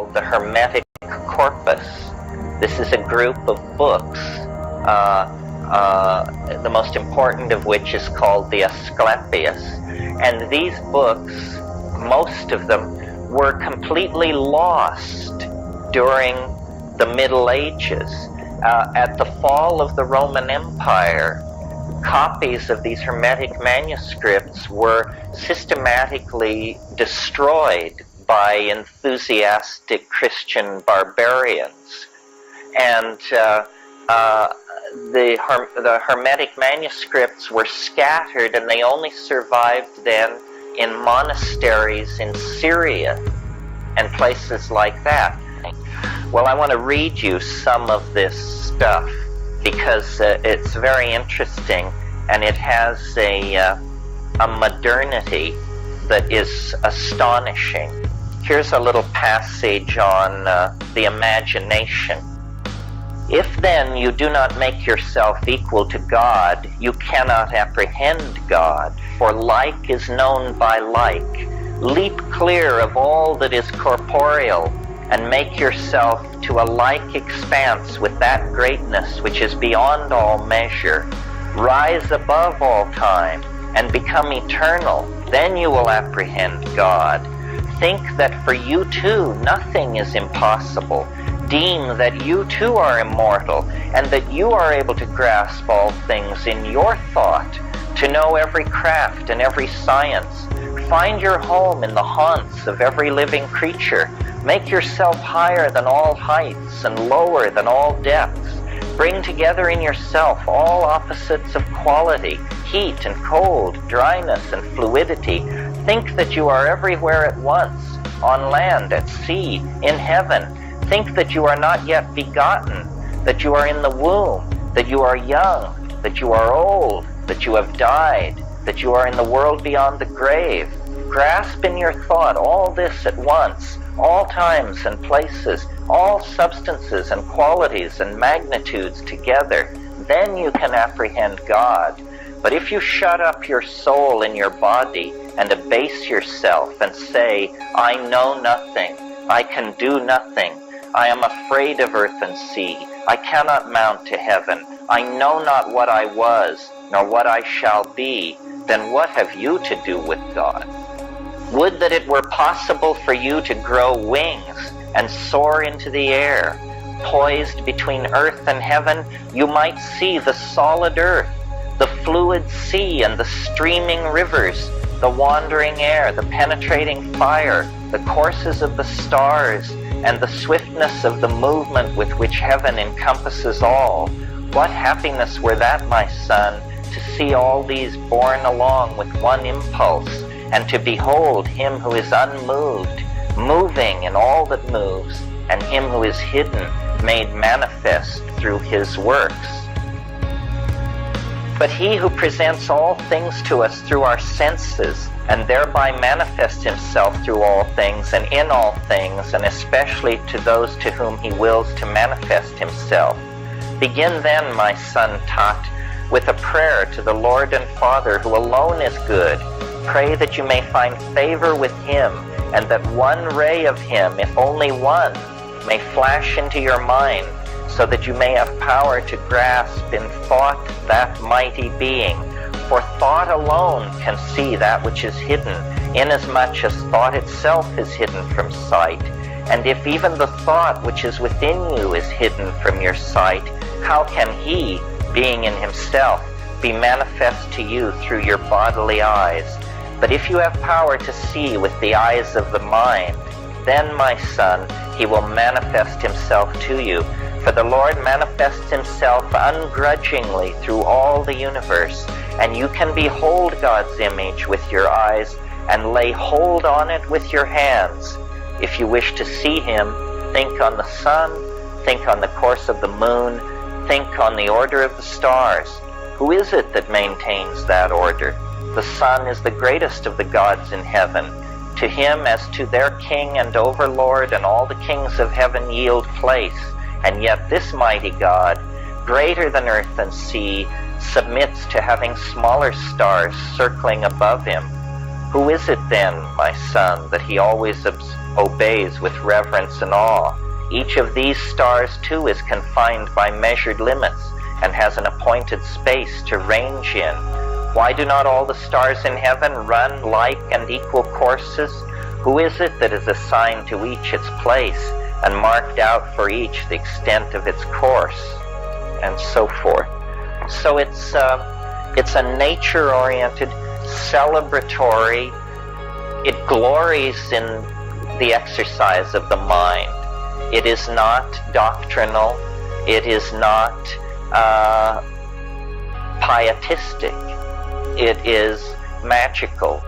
called the Hermetic Corpus. This is a group of books, the most important of which is called the Asclepius. And these books, most of them, were completely lost during the Middle Ages. At the fall of the Roman Empire, copies of these Hermetic manuscripts were systematically destroyed by enthusiastic Christian barbarians. And the Hermetic manuscripts were scattered, and they only survived then in monasteries in Syria and places like that. Well, I want to read you some of this stuff because it's very interesting, and it has a modernity that is astonishing. Here's a little passage on the imagination. If then you do not make yourself equal to God, you cannot apprehend God, for like is known by like. Leap clear of all that is corporeal, and make yourself to a like expanse with that greatness which is beyond all measure. Rise above all time, and become eternal. Then you will apprehend God. Think that for you too nothing is impossible. Deem that you too are immortal, and that you are able to grasp all things in your thought, to know every craft and every science. Find your home in the haunts of every living creature. Make yourself higher than all heights and lower than all depths. Bring together in yourself all opposites of quality, heat and cold, dryness and fluidity. Think that you are everywhere at once, on land, at sea, in heaven. Think that you are not yet begotten, that you are in the womb, that you are young, that you are old, that you have died, that you are in the world beyond the grave. Grasp in your thought all this at once, all times and places, all substances and qualities and magnitudes together. Then you can apprehend God. But if you shut up your soul in your body and abase yourself and say, I know nothing, I can do nothing, I am afraid of earth and sea, I cannot mount to heaven, I know not what I was, nor what I shall be, then what have you to do with God? Would that it were possible for you to grow wings and soar into the air. Poised between earth and heaven, you might see the solid earth, the fluid sea and the streaming rivers, the wandering air, the penetrating fire, the courses of the stars, and the swiftness of the movement with which heaven encompasses all. What happiness were that, my son, to see all these borne along with one impulse, and to behold him who is unmoved, moving in all that moves, and him who is hidden, made manifest through his works. But he who presents all things to us through our senses, and thereby manifests himself through all things and in all things, and especially to those to whom he wills to manifest himself. Begin then, my son Tat, with a prayer to the Lord and Father, who alone is good. Pray that you may find favor with him, and that one ray of him, if only one, may flash into your mind, so that you may have power to grasp in thought that mighty being. For thought alone can see that which is hidden, inasmuch as thought itself is hidden from sight. And if even the thought which is within you is hidden from your sight, how can he, being in himself, be manifest to you through your bodily eyes? But if you have power to see with the eyes of the mind, then, my son, he will manifest himself to you. For the Lord manifests himself ungrudgingly through all the universe, and you can behold God's image with your eyes and lay hold on it with your hands. If you wish to see him, think on the sun, think on the course of the moon, think on the order of the stars. Who is it that maintains that order? The sun is the greatest of the gods in heaven. To him as to their king and overlord, and all the kings of heaven yield place. And yet this mighty God, greater than earth and sea, submits to having smaller stars circling above him. Who is it then, my son, that he always obeys with reverence and awe? Each of these stars too is confined by measured limits and has an appointed space to range in. Why do not all the stars in heaven run like and equal courses? Who is it that is assigned to each its place and marked out for each the extent of its course? And so forth. So it's a nature-oriented, celebratory, it glories in the exercise of the mind. It is not doctrinal, it is not pietistic, it is magical.